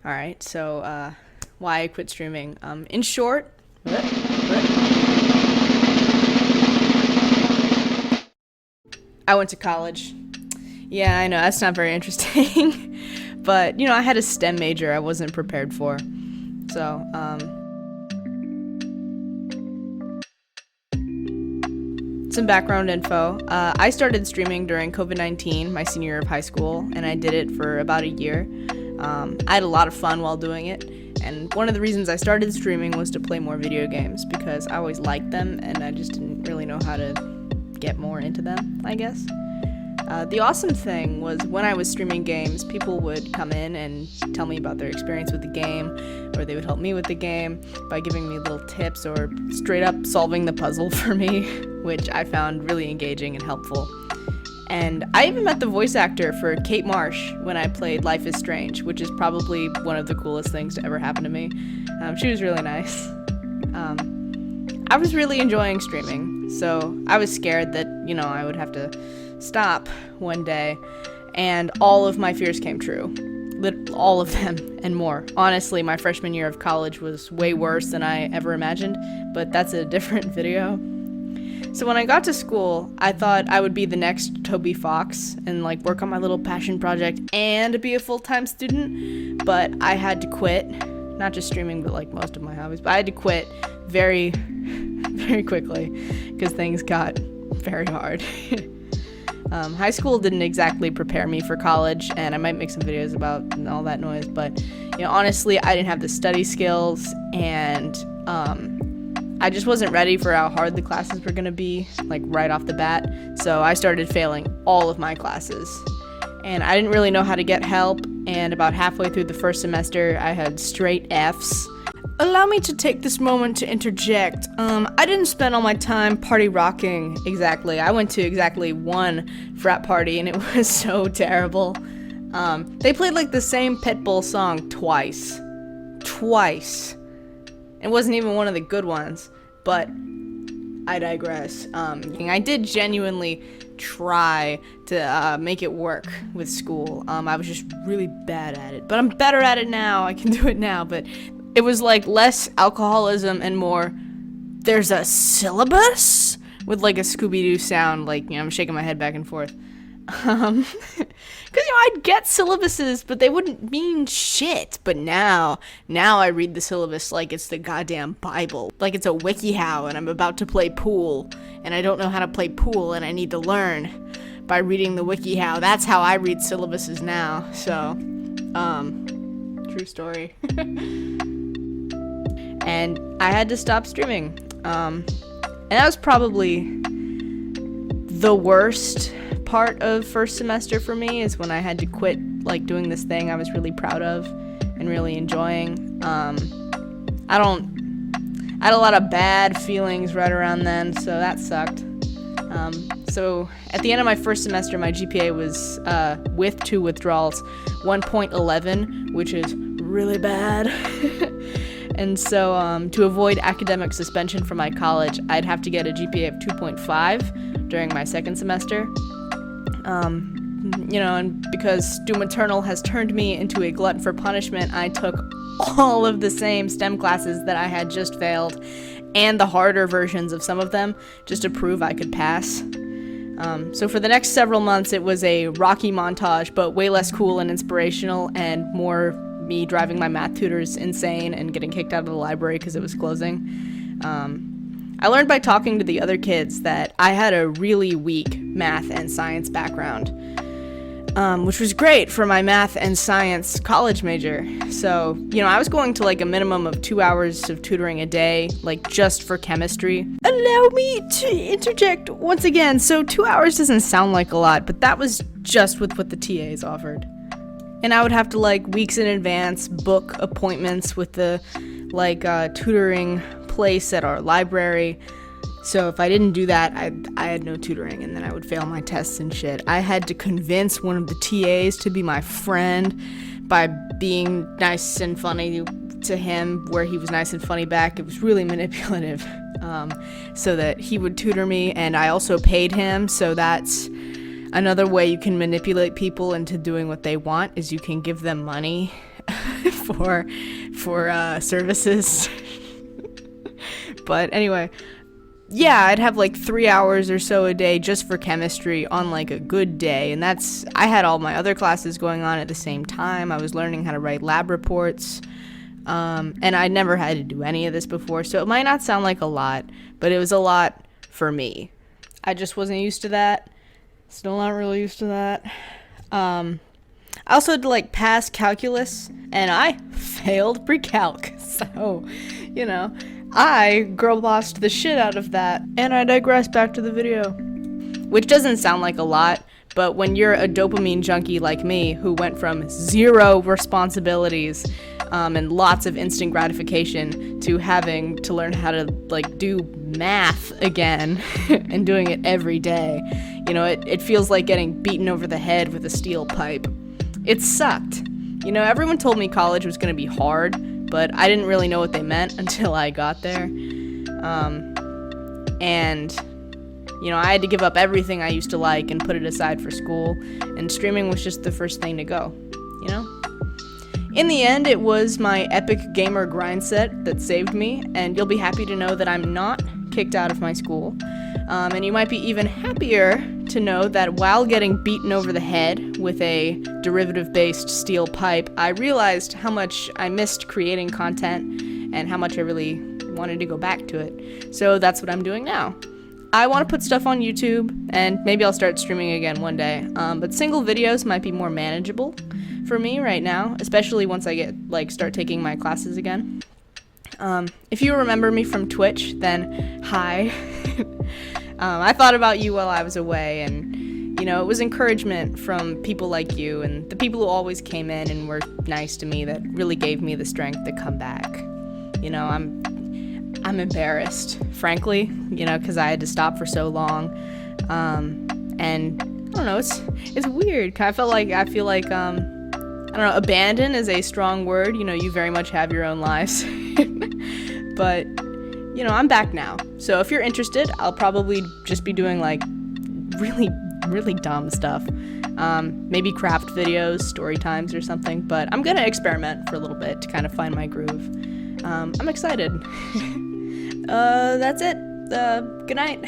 All right, so why I quit streaming. In short, I went to college. Yeah, I know, that's not very interesting. But, I had a STEM major I wasn't prepared for. So, some background info. I started streaming during COVID-19, my senior year of high school, and I did it for about a year. I had a lot of fun while doing it, and one of the reasons I started streaming was to play more video games, because I always liked them, and I just didn't really know how to get more into them, I guess. The awesome thing was when I was streaming games, people would come in and tell me about their experience with the game, or they would help me with the game by giving me little tips or straight up solving the puzzle for me, which I found really engaging and helpful. And I even met the voice actor for Kate Marsh when I played Life is Strange, which is probably one of the coolest things to ever happen to me. She was really nice. I was really enjoying streaming, so I was scared that, I would have to stop one day, and all of my fears came true. All of them and more. Honestly, my freshman year of college was way worse than I ever imagined, but that's a different video. So when I got to school, I thought I would be the next Toby Fox and work on my little passion project and be a full-time student, but I had to quit. Not just streaming, but most of my hobbies, but I had to quit very, very quickly because things got very hard. High school didn't exactly prepare me for college, and I might make some videos about all that noise, but honestly, I didn't have the study skills, and I just wasn't ready for how hard the classes were going to be, right off the bat, so I started failing all of my classes, and I didn't really know how to get help, and about halfway through the first semester, I had straight Fs. Allow me to take this moment to interject. I didn't spend all my time party rocking exactly. I went to exactly one frat party, and it was so terrible. They played the same Pitbull song twice. It wasn't even one of the good ones, but I digress. I did genuinely try to make it work with school. I was just really bad at it, but I'm better at it now. I can do it now, but it was less alcoholism and more, there's a syllabus with a Scooby-Doo sound, I'm shaking my head back and forth. Because, I'd get syllabuses, but they wouldn't mean shit. But now I read the syllabus like it's the goddamn Bible. Like it's a WikiHow, and I'm about to play pool, and I don't know how to play pool, and I need to learn by reading the WikiHow. That's how I read syllabuses now. So, true story. And I had to stop streaming. And that was probably the worst part of first semester for me, is when I had to quit doing this thing I was really proud of and really enjoying. I had a lot of bad feelings right around then, so that sucked. So at the end of my first semester, my GPA was, with 2 withdrawals, 1.11, which is really bad. And so to avoid academic suspension from my college, I'd have to get a GPA of 2.5 during my second semester. And because Doom Eternal has turned me into a glutton for punishment, I took all of the same STEM classes that I had just failed, and the harder versions of some of them, just to prove I could pass. So for the next several months, it was a Rocky montage, but way less cool and inspirational, and more me driving my math tutors insane and getting kicked out of the library because it was closing. I learned by talking to the other kids that I had a really weak math and science background, which was great for my math and science college major. So, I was going to a minimum of 2 hours of tutoring a day, just for chemistry. Allow me to interject once again. So 2 hours doesn't sound like a lot, but that was just with what the TAs offered. And I would have to, weeks in advance, book appointments with the, tutoring place at our library. So if I didn't do that, I had no tutoring, and then I would fail my tests and shit. I had to convince one of the TAs to be my friend by being nice and funny to him, where he was nice and funny back. It was really manipulative, so that he would tutor me, and I also paid him, so that's another way you can manipulate people into doing what they want, is you can give them money for services. But anyway, yeah, I'd have like 3 hours or so a day just for chemistry on like a good day. And I had all my other classes going on at the same time. I was learning how to write lab reports. And I never had to do any of this before. So it might not sound like a lot, but it was a lot for me. I just wasn't used to that. Still not really used to that. I also had to like pass calculus, and I failed pre-calc. So, I girl bossed the shit out of that. And I digress, back to the video. Which doesn't sound like a lot, but when you're a dopamine junkie like me, who went from 0 responsibilities and lots of instant gratification to having to learn how to like do math again and doing it every day, it feels like getting beaten over the head with a steel pipe. It sucked. Everyone told me college was going to be hard, but I didn't really know what they meant until I got there. And I had to give up everything I used to like and put it aside for school, and streaming was just the first thing to go, In the end, it was my epic gamer grind set that saved me, and you'll be happy to know that I'm not kicked out of my school. And you might be even happier to know that while getting beaten over the head with a derivative-based steel pipe, I realized how much I missed creating content and how much I really wanted to go back to it. So that's what I'm doing now. I want to put stuff on YouTube, and maybe I'll start streaming again one day. But single videos might be more manageable for me right now, especially once I start taking my classes again. If you remember me from Twitch, then hi. I thought about you while I was away, and it was encouragement from people like you and the people who always came in and were nice to me that really gave me the strength to come back. I'm embarrassed, frankly, because I had to stop for so long. And I don't know, it's weird. I feel like I don't know, abandon is a strong word. You very much have your own lives. But, I'm back now. So if you're interested, I'll probably just be doing like really, really dumb stuff. Maybe craft videos, story times or something. But I'm going to experiment for a little bit to kind of find my groove. I'm excited. That's it. Good night.